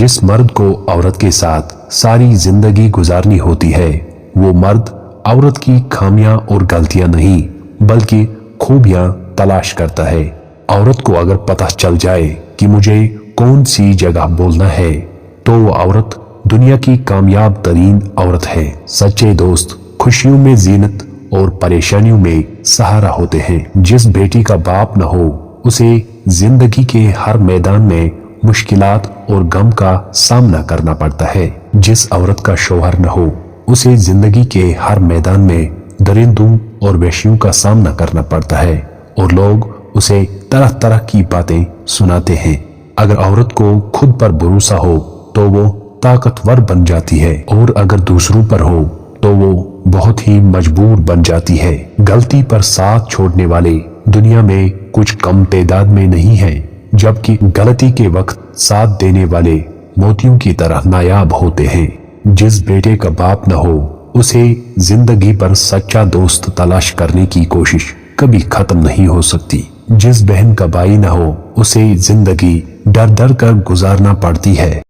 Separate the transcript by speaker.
Speaker 1: जिस मर्द को औरत के साथ सारी जिंदगी गुजारनी होती है, वो मर्द औरत की खामियां और गलतियां नहीं बल्कि खूबियां तलाश करता है। औरत को अगर पता चल जाए कि मुझे कौन सी जगह बोलना है, तो वो औरत दुनिया की कामयाब तरीन औरत है। सच्चे दोस्त खुशियों में जीनत और परेशानियों में सहारा होते हैं। जिस बेटी का बाप न हो, उसे जिंदगी के हर मैदान में मुश्किलात और गम का सामना करना पड़ता है। जिस औरत का शौहर न हो, उसे जिंदगी के हर मैदान में दरिंदों और वहशियों का सामना करना पड़ता है और लोग उसे तरह तरह की बातें सुनाते हैं। अगर औरत को खुद पर भरोसा हो तो वो ताकतवर बन जाती है, और अगर दूसरों पर हो तो वो बहुत ही मजबूर बन जाती है। गलती पर साथ छोड़ने वाले दुनिया में कुछ कम तादाद में नहीं है, जबकि गलती के वक्त साथ देने वाले मोतियों की तरह नायाब होते हैं। जिस बेटे का बाप न हो, उसे जिंदगी पर सच्चा दोस्त तलाश करने की कोशिश कभी खत्म नहीं हो सकती। जिस बहन का भाई न हो, उसे जिंदगी डर डर कर गुजारना पड़ती है।